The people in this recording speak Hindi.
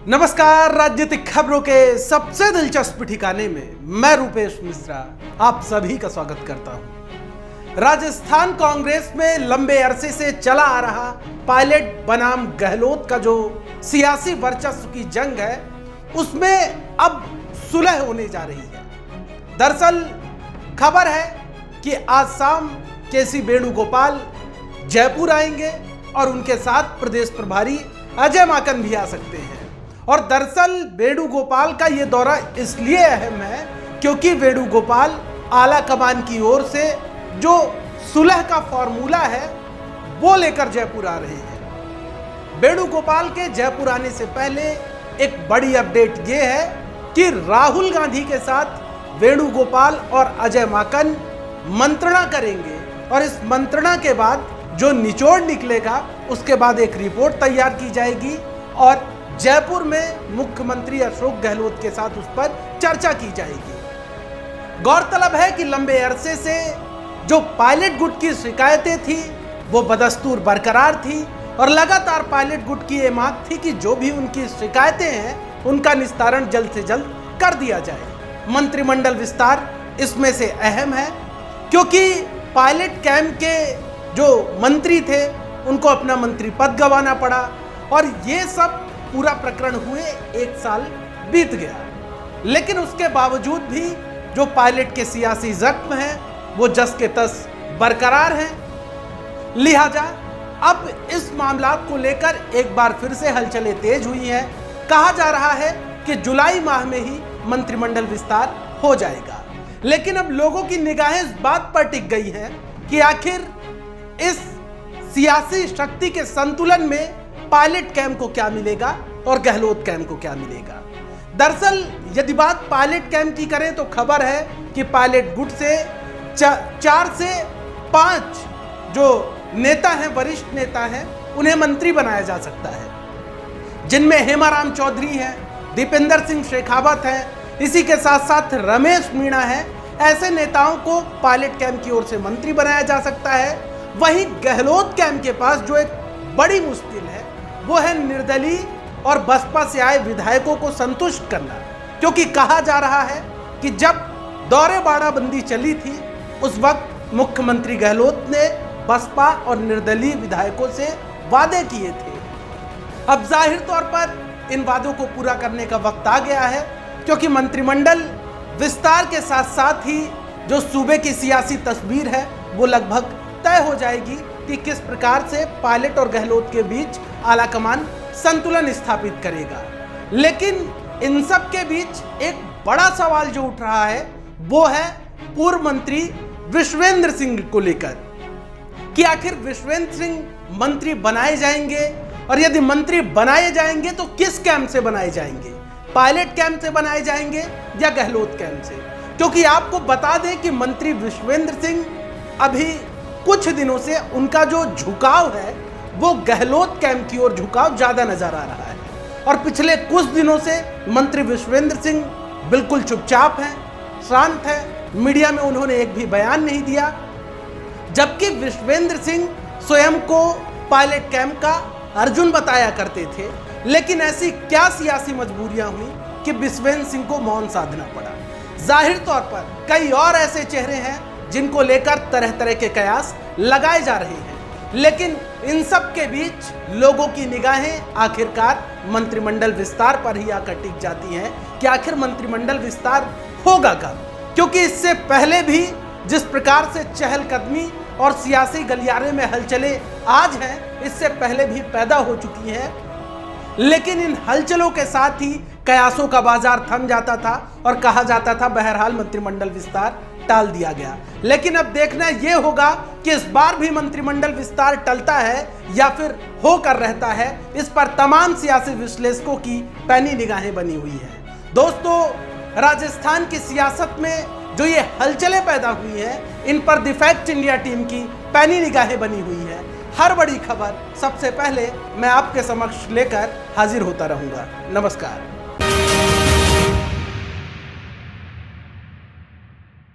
नमस्कार। राजनीतिक खबरों के सबसे दिलचस्प ठिकाने में मैं रूपेश मिश्रा आप सभी का स्वागत करता हूं। राजस्थान कांग्रेस में लंबे अरसे से चला आ रहा पायलट बनाम गहलोत का जो सियासी वर्चस्व की जंग है, उसमें अब सुलह होने जा रही है। दरअसल खबर है कि आज शाम केसी वेणुगोपाल जयपुर आएंगे और उनके साथ प्रदेश प्रभारी अजय माकन भी आ सकते हैं। और दरअसल वेणुगोपाल का ये दौरा इसलिए अहम है क्योंकि वेणुगोपाल आला कमान की ओर से जो सुलह का फॉर्मूला है वो लेकर जयपुर आ रहे हैं। वेणुगोपाल के जयपुर आने से पहले एक बड़ी अपडेट ये है कि राहुल गांधी के साथ वेणुगोपाल और अजय माकन मंत्रणा करेंगे और इस मंत्रणा के बाद जो निचोड़ निकलेगा उसके बाद एक रिपोर्ट तैयार की जाएगी और जयपुर में मुख्यमंत्री अशोक गहलोत के साथ उस पर चर्चा की जाएगी। गौरतलब है कि लंबे अरसे से जो पायलट गुट की शिकायतें थी वो बदस्तूर बरकरार थी और लगातार पायलट गुट की ये मांग थी कि जो भी उनकी शिकायतें हैं उनका निस्तारण जल्द से जल्द कर दिया जाए। मंत्रिमंडल विस्तार इसमें से अहम है क्योंकि पायलट कैंप के जो मंत्री थे उनको अपना मंत्री पद गंवाना पड़ा और ये सब पूरा प्रकरण हुए एक साल बीत गया। लेकिन उसके बावजूद भी जो पायलट के सियासी जख्म हैं वो जस के तस बरकरार हैं। लिहाजा अब इस मामला को लेकर एक बार फिर से हलचलें तेज हुई हैं। कहा जा रहा है कि जुलाई माह में ही मंत्रिमंडल विस्तार हो जाएगा। लेकिन अब लोगों की निगाहें इस बात पर टिक गई हैं कि आखिर इस सियासी शक्ति के संतुलन में पायलट कैंप को क्या मिलेगा और गहलोत कैंप को क्या मिलेगा। दरअसल यदि बात पायलट कैंप की करें तो खबर है कि पायलट गुट से 4 से 5 जो नेता हैं, वरिष्ठ नेता हैं, उन्हें मंत्री बनाया जा सकता है, जिनमें हेमाराम चौधरी हैं, दीपेंद्र सिंह शेखावत हैं, इसी के साथ साथ रमेश मीणा है। ऐसे नेताओं को पायलट कैंप की ओर से मंत्री बनाया जा सकता है। वहीं गहलोत कैंप के पास जो एक बड़ी मुश्किल है वो है निर्दलीय और बसपा से आए विधायकों को संतुष्ट करना, क्योंकि कहा जा रहा है कि जब दौरे बाड़ाबंदी चली थी उस वक्त मुख्यमंत्री गहलोत ने बसपा और निर्दलीय विधायकों से वादे किए थे। अब जाहिर तौर पर इन वादों को पूरा करने का वक्त आ गया है, क्योंकि मंत्रिमंडल विस्तार के साथ साथ ही जो सूबे की सियासी तस्वीर है वो लगभग तय हो जाएगी कि किस प्रकार से पायलट और गहलोत के बीच आलाकमान संतुलन स्थापित करेगा। लेकिन इन सब के बीच एक बड़ा सवाल जो उठ रहा है वो है पूर्व मंत्री विश्वेंद्र सिंह को लेकर कि आखिर विश्वेंद्र सिंह मंत्री बनाए जाएंगे और यदि मंत्री बनाए जाएंगे तो किस कैंप से बनाए जाएंगे, पायलट कैंप से बनाए जाएंगे या गहलोत कैंप से। क्योंकि आपको बता दें कि मंत्री विश्वेंद्र सिंह अभी कुछ दिनों से उनका जो झुकाव है वो गहलोत कैंप की ओर झुकाव ज्यादा नजर आ रहा है और पिछले कुछ दिनों से मंत्री विश्वेंद्र सिंह बिल्कुल चुपचाप हैं, शांत हैं, मीडिया में उन्होंने एक भी बयान नहीं दिया, जबकि विश्वेंद्र सिंह स्वयं को पायलट कैंप का अर्जुन बताया करते थे। लेकिन ऐसी क्या सियासी मजबूरियां हुई कि विश्वेंद्र सिंह को मौन साधना पड़ा। जाहिर तौर पर कई और ऐसे चेहरे हैं जिनको लेकर तरह तरह के कयास लगाए जा रहे हैं, लेकिन इन सब के बीच लोगों की निगाहें आखिरकार मंत्रिमंडल विस्तार पर ही आकर टिक जाती हैं कि आखिर मंत्रिमंडल विस्तार होगा कब। क्योंकि इससे पहले भी जिस प्रकार से चहलकदमी और सियासी गलियारे में हलचलें आज हैं, इससे पहले भी पैदा हो चुकी हैं। लेकिन इन हलचलों के साथ ही कयासों का बाजार थम जाता था और कहा जाता था बहरहाल मंत्रिमंडल विस्तार टाल दिया गया। लेकिन अब देखना यह होगा कि इस बार भी मंत्रिमंडल विस्तार टलता है या फिर होकर रहता है। इस पर तमाम सियासी विश्लेषकों की पैनी निगाहें बनी हुई हैं। दोस्तों, राजस्थान की सियासत में जो ये हलचलें पैदा हुई हैं, इन पर द फैक्ट इंडिया टीम की पैनी निगाहें बनी हुई हैं। हर बड़ी खबर सबसे पहले मैं आपके समक्ष लेकर हाजिर होता रहूंगा। नमस्कार।